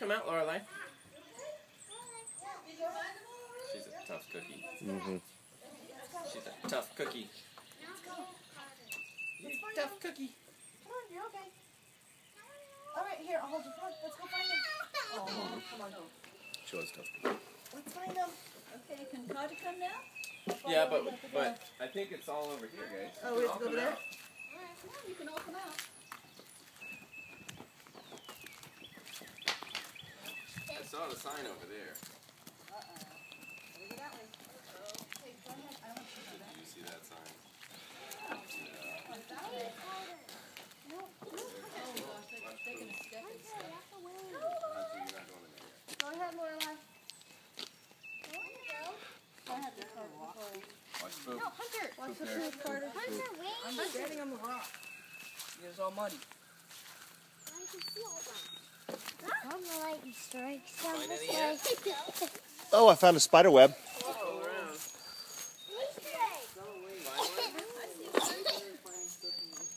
come out, Lorelai. She's a tough cookie. She's a tough cookie. Tough cookie. Come on, you're okay. Alright, here, I'll hold you. Come on, let's go find him. Oh, come on, go. She was tough cookie. Let's find him. Okay, can Carter come now? Yeah, but I think it's all over here, guys. Oh, we have to go over there? Alright, come on, you can all come out. I saw the sign over there. Gotta get that way. Okay, go ahead. I want to see that. Did you see that sign? No. Oh gosh, they're taking a step and stuff. You're not going in there yet. Go ahead, Lorelai. Go ahead, Watch poop. Hunter. Watch the there. poop, Carter. Hunter, wait. I'm standing on the rock. It's all muddy. I can see all that. I'm the lightning strike. Find any yet? Oh, I found a spider web. Go around.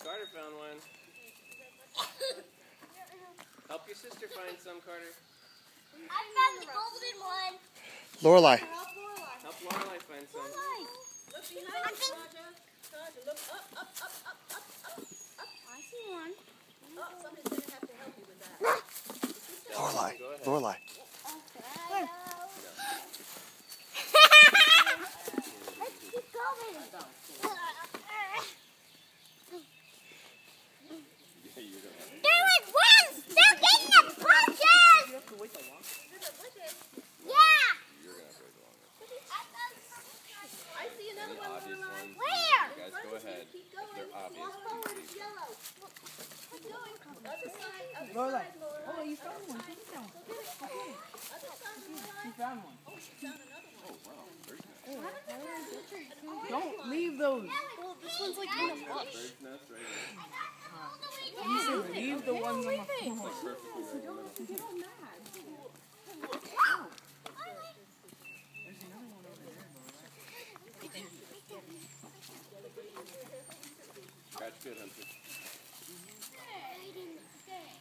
Carter found one. Help your sister find some, Carter. I found the golden one. Lorelai. Help Lorelai find some. Look behind you, Roger. Roger, look up, up, up, up, up, up, up. I see one. Oh, somebody's gonna have to help you with that. Lorelai. Go ahead. Lorelai. Where? Let's keep going. Yeah, you're gonna have They're like worms. They're getting the punches. You have to wait the long. Yeah. You're gonna have to wait the longest. I see another The one, obvious Lorelai. ones. Where? You guys go ahead. Keep going. They're obvious. Walk forward, it's yellow. Keep going. Other side, other Lorelai. side, Lorelai. Oh, you found one. You found one. Other side, Lorelai. You found one. Oh, she found another one. Oh, wow. Very nice. Don't leave those. Well, this one's like in a bush. Bird's nest right here. You should leave the ones on the floor. Perfectly right in the middle. There's another one over there, Lorelai. Catch good, Hunter.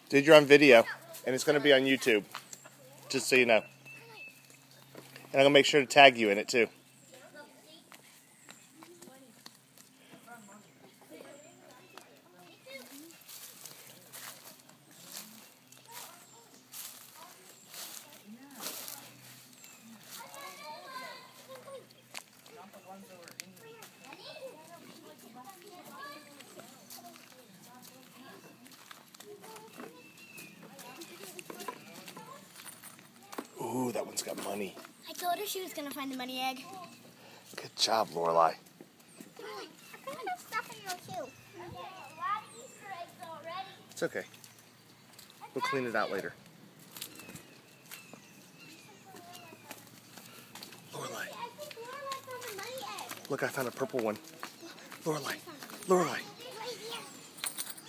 Dude, you're on video, and it's going to be on YouTube, just so you know. And I'm going to make sure to tag you in it, too. Not the ones that were in the... Ooh, that one's got money. I told her she was gonna find the money egg. Good job, Lorelai. I found stuff in your too. A lot of Easter eggs already. It's okay. We'll clean it out later. Lorelai. I think Lorelai found the money egg. Look, I found a purple one. Lorelai. Lorelai. Right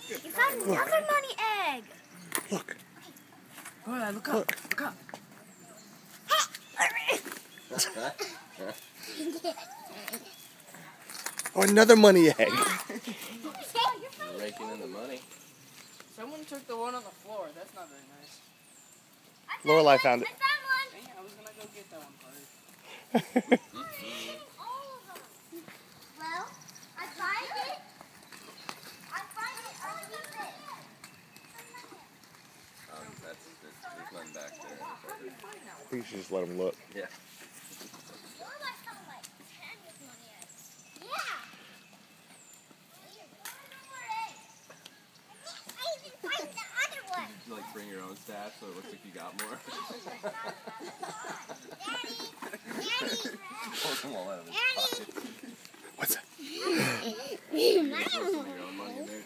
here. You found another money egg. Look. Lorelai, look up. Look up. Oh, another money egg. You're raking in the money. Someone took the one on the floor. That's not very nice. Lorelai found it. I found one. Dang, I was gonna go get that one first. All of them. Well, I find it. I find it underneath it. There's none back there. I think you should just let him look. Yeah. Lorelai found like 10 with money eggs. Yeah. I even find the other one. You like bring your own stash so it looks like you got more. Daddy. Pull them all out of his Daddy. pocket. What's that? Your own money in there.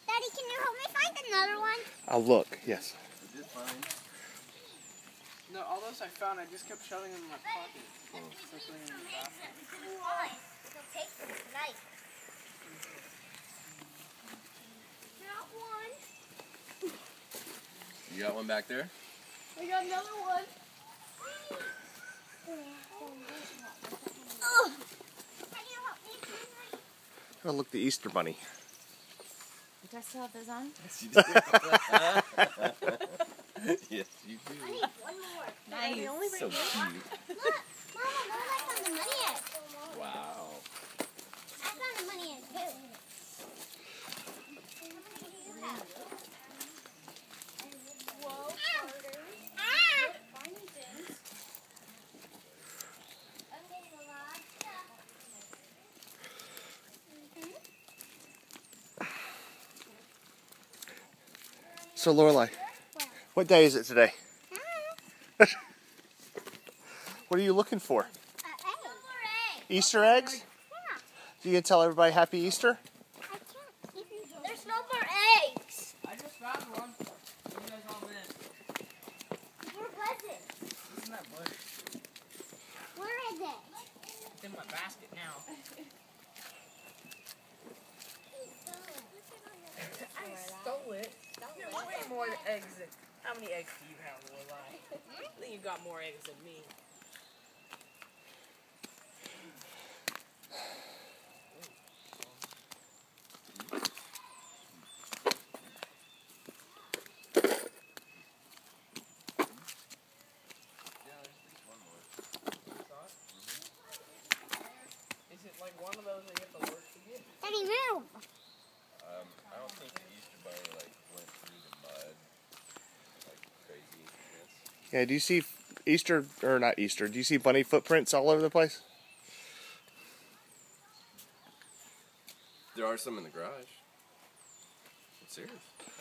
Daddy, can you help me find another one? I'll look, yes. You did fine. No, all those I found, I just kept shoving them in my pocket. Especially in the bathroom. It'll take this knife. Not one. You got one back there? I got another one. Oh, look, the Easter bunny. Do I still have those on? Yes, you did. Yes, you do. I need one more. Nice. So cute. Look, Mama, look, I found the money egg. Wow. I found the money egg too. How many do you have? Whoa, Carter. Ah! Finding things. Okay, a lot of stuff. So Lorelai, what day is it today? What are you looking for? Easter eggs? Yeah. You gonna tell everybody Happy Easter? I can't. There's no more eggs. I just found one. You guys all missed. Where was it? It's in that bush. Where is it? It's in my basket now. I stole it. You have way more eggs than... How many eggs do you have, Lorelai? I think you got more eggs than me. Is it like one of those that you have to work to get? Daddy, move. I don't think the Easter Bunny like went through the mud like crazy. Yes. Yeah, do you see Easter, or not Easter, do you see bunny footprints all over the place? There are some in the garage. I'm serious.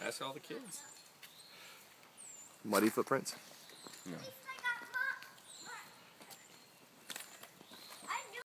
Ask all the kids. Muddy footprints? No.